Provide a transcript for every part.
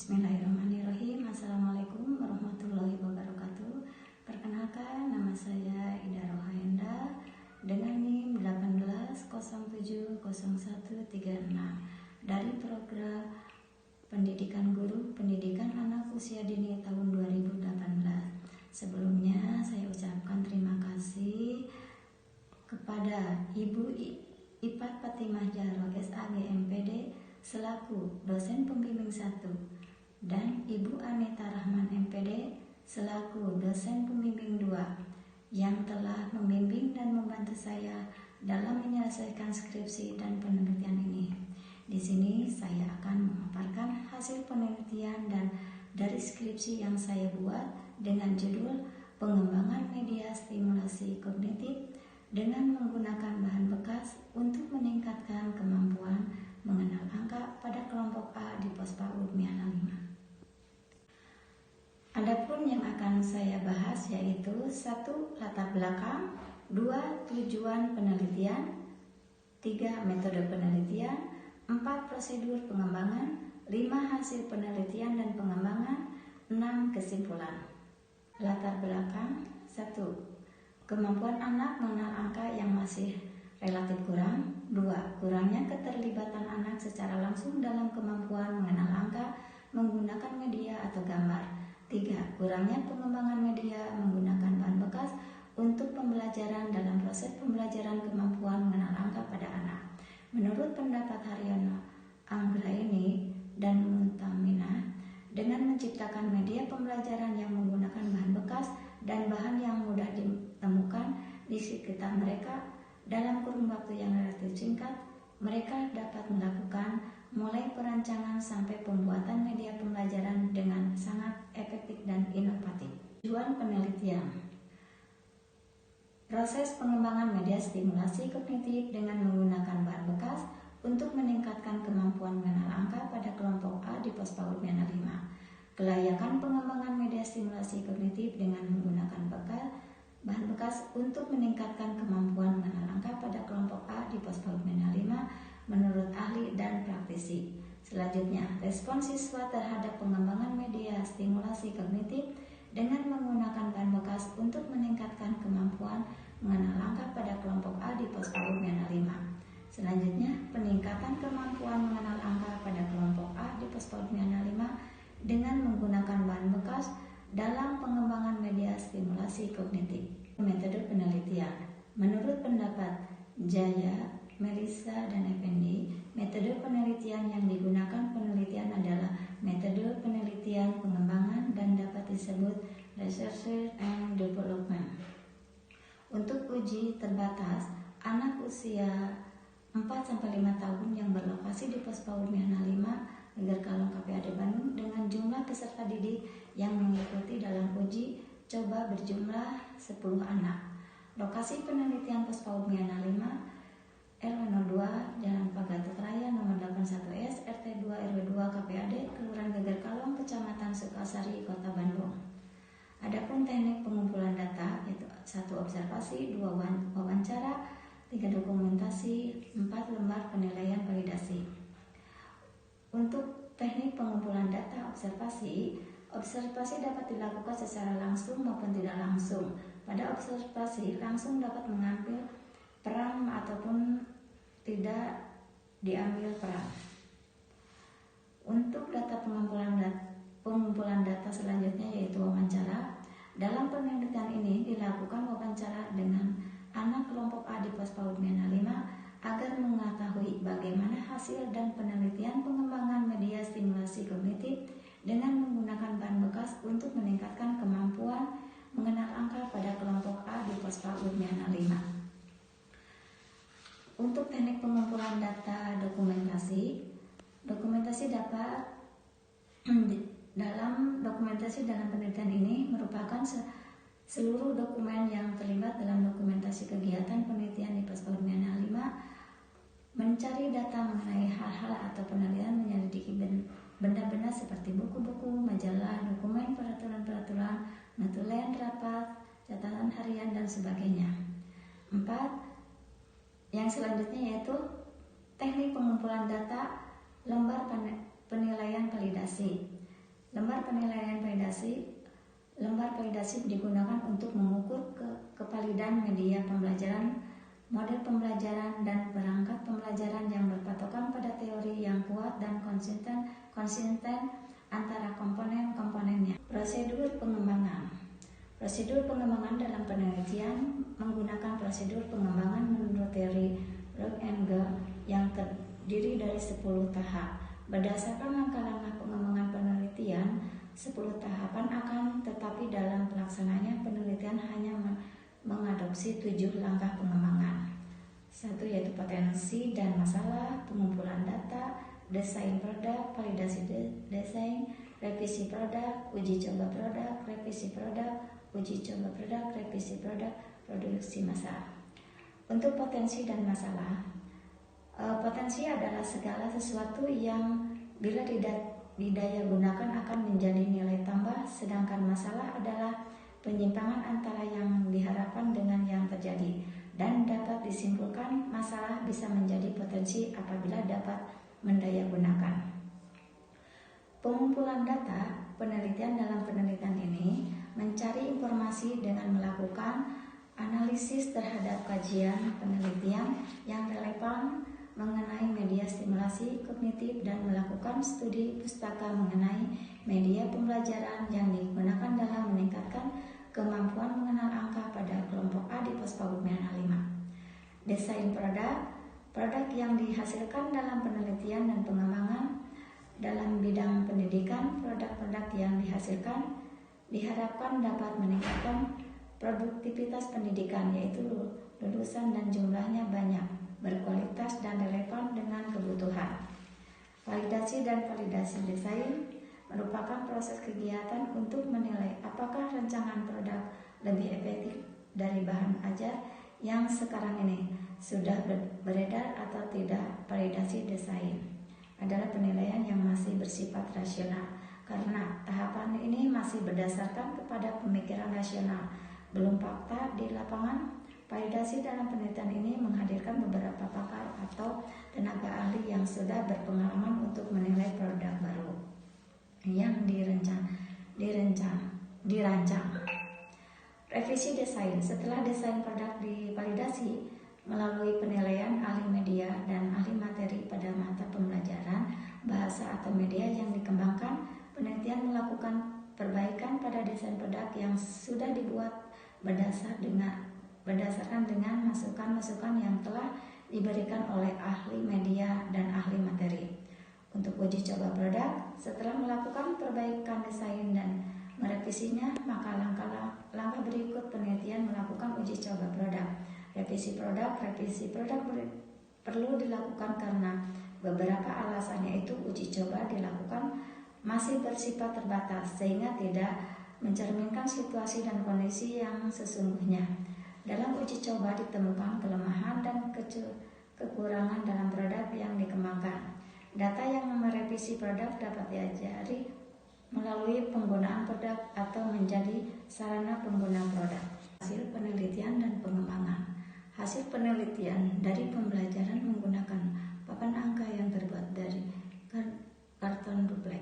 Bismillahirrahmanirrahim. Assalamualaikum warahmatullahi wabarakatuh. Perkenalkan, nama saya Ida Rohaenda dengan NIM 18070136 dari program Pendidikan Guru Pendidikan Anak Usia Dini tahun 2018. Sebelumnya saya ucapkan terima kasih kepada Ibu Ipat Fatimah Jaro SAG MPD selaku dosen pembimbing 1 dan Ibu Anita Rahman MPD selaku dosen pembimbing 2 yang telah membimbing dan membantu saya dalam menyelesaikan skripsi dan penelitian ini. Di sini saya akan memaparkan hasil penelitian dan dari skripsi yang saya buat dengan judul Pengembangan Media Stimulasi Kognitif dengan menggunakan bahan bekas untuk meningkatkan kemampuan mengenal angka pada kelompok A di pos PAUD Miana 5. Adapun yang akan saya bahas yaitu 1. Latar belakang, 2. Tujuan penelitian, 3. Metode penelitian, 4. Prosedur pengembangan, 5. Hasil penelitian dan pengembangan, 6. Kesimpulan. Latar belakang 1. Kemampuan anak mengenal angka yang masih relatif kurang. 2. Kurangnya keterlibatan anak secara langsung dalam kemampuan mengenal angka menggunakan media atau gambar. 3. Kurangnya pengembangan media menggunakan bahan bekas untuk pembelajaran dalam proses pembelajaran kemampuan mengenal angka pada anak. Menurut pendapat Haryono, Anggraini, dan Muntamina, dengan menciptakan media pembelajaran yang menggunakan bahan bekas dan bahan yang mudah ditemukan di sekitar mereka dalam kurun waktu yang relatif singkat, mereka dapat melakukan mulai perancangan sampai pembuatan media pembelajaran dengan sangat efektif dan inovatif. Tujuan penelitian: proses pengembangan media stimulasi kognitif dengan menggunakan bahan bekas untuk meningkatkan kemampuan mengenal angka pada kelompok A di pos PAUD Miana 5. Kelayakan pengembangan media stimulasi kognitif dengan menggunakan bahan bekas untuk meningkatkan kemampuan mengenal angka pada kelompok A di pos PAUD Miana 5 menurut ahli dan praktisi. Selanjutnya, respon siswa terhadap pengembangan media stimulasi kognitif dengan menggunakan bahan bekas untuk meningkatkan kemampuan mengenal angka pada kelompok A di pos PAUD Miana 5. Selanjutnya, peningkatan kemampuan mengenal angka pada kelompok A di pos PAUD Miana 5 dengan menggunakan bahan bekas dalam pengembangan media stimulasi kognitif. Metode penelitian: menurut pendapat Jaya, Melissa, dan Effendi, metode penelitian yang digunakan penelitian adalah metode penelitian pengembangan dan dapat disebut research and development. Untuk uji terbatas, anak usia 4-5 tahun yang berlokasi di pos PAUD Miana 5 Negeri Kalong KPAD Bandung dengan jumlah peserta didik yang mengikuti dalam uji coba berjumlah 10 anak. Lokasi penelitian pos PAUD Miana 5 RW 02 Jalan Pagatot Raya nomor 81S RT 2 RW 2 KPAD Kelurahan Geger Kalong Kecamatan Sukasari Kota Bandung. Adapun teknik pengumpulan data yaitu 1. Observasi, 2. Wawancara, 3. Dokumentasi, 4. Lembar penilaian validasi. Untuk teknik pengumpulan data observasi dapat dilakukan secara langsung maupun tidak langsung. Pada observasi langsung dapat mengambil peran ataupun tidak diambil peran. Untuk data pengumpulan data selanjutnya yaitu wawancara. Dalam penelitian ini dilakukan wawancara dengan anak kelompok A di pos PAUD Miana 5 agar mengetahui bagaimana hasil dan penelitian pengembangan media stimulasi kognitif dengan menggunakan bahan bekas untuk meningkatkan kemampuan mengenal angka pada kelompok A di pos PAUD Miana 5. Untuk teknik pengumpulan data dokumentasi dapat dalam penelitian ini merupakan seluruh dokumen yang terlibat dalam dokumentasi kegiatan penelitian di pos PAUD Miana 5, mencari data mengenai hal-hal atau penelitian, menyelidiki benda-benda seperti buku-buku, majalah, dokumen, peraturan-peraturan, notulen, rapat, catatan harian, dan sebagainya. 4. Yang selanjutnya yaitu teknik pengumpulan data lembar penilaian validasi. Lembar penilaian validasi digunakan untuk mengukur kevalidan media pembelajaran, model pembelajaran, dan perangkat pembelajaran yang berpatokan pada teori yang kuat dan konsisten antara komponen-komponennya. Prosedur pengembangan dalam penelitian menggunakan prosedur pengembangan menurut teori Rockefeller yang terdiri dari 10 tahap. Berdasarkan langkah-langkah pengembangan penelitian, 10 tahapan akan tetapi dalam pelaksananya penelitian hanya mengadopsi 7 langkah pengembangan. 1 yaitu potensi dan masalah, pengumpulan data, desain produk, validasi desain, revisi produk, uji coba produk, revisi produk, uji coba produk, revisi produk, produksi masalah. Untuk potensi dan masalah, potensi adalah segala sesuatu yang bila didaya gunakan akan menjadi nilai tambah, sedangkan masalah adalah penyimpangan antara yang diharapkan dengan yang terjadi, dan dapat disimpulkan masalah bisa menjadi potensi apabila dapat mendaya gunakan. Pengumpulan data, penelitian dalam penelitian ini mencari informasi dengan melakukan analisis terhadap kajian penelitian yang relevan mengenai media stimulasi kognitif dan melakukan studi pustaka mengenai media pembelajaran yang digunakan dalam meningkatkan kemampuan mengenal angka pada kelompok A di POSPAUD MENA 5. Desain produk yang dihasilkan dalam penelitian dan pengembangan dalam bidang pendidikan. Produk-produk yang dihasilkan diharapkan dapat meningkatkan produktivitas pendidikan, yaitu lulusan dan jumlahnya banyak, berkualitas dan relevan dengan kebutuhan. Validasi dan validasi desain merupakan proses kegiatan untuk menilai apakah rancangan produk lebih efektif dari bahan ajar yang sekarang ini sudah beredar atau tidak. Validasi desain adalah penilaian yang masih bersifat rasional, karena tahapan ini masih berdasarkan kepada pemikiran rasional, belum fakta di lapangan. Validasi dalam penelitian ini menghadirkan beberapa pakar atau tenaga ahli yang sudah berpengalaman untuk menilai produk baru yang dirancang. Revisi desain. Setelah desain produk divalidasi melalui penilaian ahli media dan ahli materi pada mata pembelajaran, bahasa atau media yang dikembangkan, penelitian melakukan perbaikan pada desain produk yang sudah dibuat berdasarkan dengan masukan-masukan yang telah diberikan oleh ahli media dan ahli materi. Untuk uji coba produk, setelah melakukan perbaikan desain dan merevisinya, maka langkah berikut penelitian melakukan uji coba produk. Revisi produk perlu dilakukan karena beberapa alasan, yaitu uji coba dilakukan masih bersifat terbatas sehingga tidak mencerminkan situasi dan kondisi yang sesungguhnya. Dalam uji coba ditemukan kelemahan dan kekurangan dalam produk yang dikembangkan. Data yang merevisi produk dapat diajari melalui penggunaan produk atau menjadi sarana pengguna produk. Hasil penelitian dan pengembangan. Hasil penelitian dari pembelajaran menggunakan papan angka yang terbuat dari karton duplek.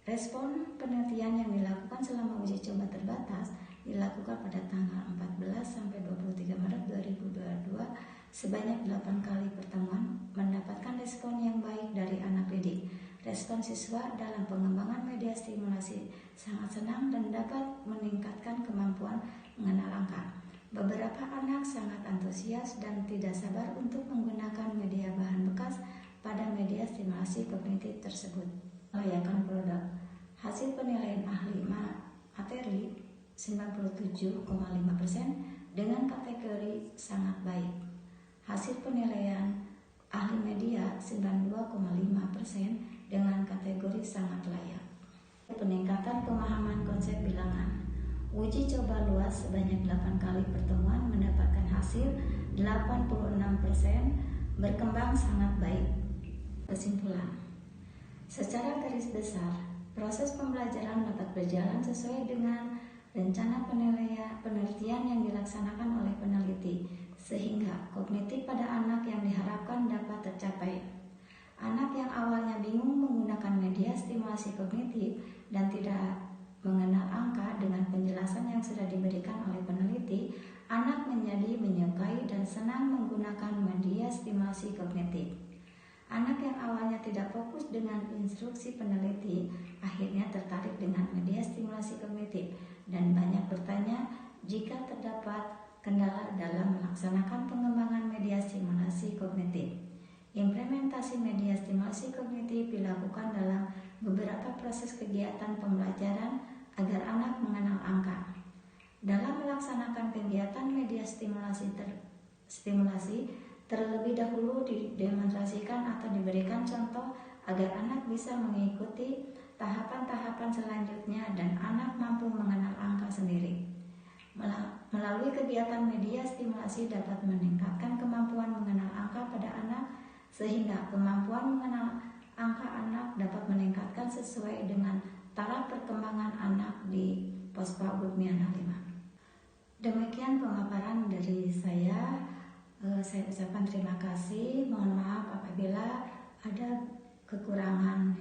Respon penelitian yang dilakukan selama uji coba terbatas dilakukan pada tanggal 14 sampai 23 Maret 2022 sebanyak 8 kali pertemuan, mendapatkan respon yang baik dari anak didik. Respon siswa dalam pengembangan media stimulasi sangat senang dan dapat meningkatkan kemampuan mengenal angka. Beberapa anak sangat antusias dan tidak sabar untuk menggunakan media bahan bekas pada media stimulasi kognitif tersebut. Kelayakan produk. Hasil penilaian ahli materi 97,5% dengan kategori sangat baik. Hasil penilaian ahli media 92,5% dengan kategori sangat layak. Peningkatan pemahaman konsep bilangan. Uji coba luas sebanyak 8 kali pertemuan mendapatkan hasil 86%, berkembang sangat baik. Kesimpulan. Secara garis besar, proses pembelajaran dapat berjalan sesuai dengan rencana penelitian yang dilaksanakan oleh peneliti, sehingga kognitif pada anak yang diharapkan dapat tercapai. Anak yang awalnya bingung menggunakan media stimulasi kognitif dan tidak mengenal angka dengan penjelasan yang sudah diberikan oleh peneliti, anak menjadi menyukai dan senang menggunakan media stimulasi kognitif. Anak yang awalnya tidak fokus dengan instruksi peneliti akhirnya tertarik dengan media stimulasi kognitif dan banyak bertanya jika terdapat kendala dalam melaksanakan pengembangan media stimulasi kognitif. Implementasi media stimulasi kognitif dilakukan dalam beberapa proses kegiatan pembelajaran agar anak mengenal angka. Dalam melaksanakan kegiatan media stimulasi terlebih dahulu didemonstrasikan atau diberikan contoh agar anak bisa mengikuti tahapan-tahapan selanjutnya dan anak mampu mengenal angka sendiri. Melalui kegiatan media stimulasi dapat meningkatkan kemampuan mengenal angka pada anak sehingga kemampuan mengenal angka anak dapat meningkatkan sesuai dengan taraf perkembangan anak di POSPAUD Miana 5. Demikian pemaparan dari saya. Saya ucapkan terima kasih. Mohon maaf apabila ada kekurangan.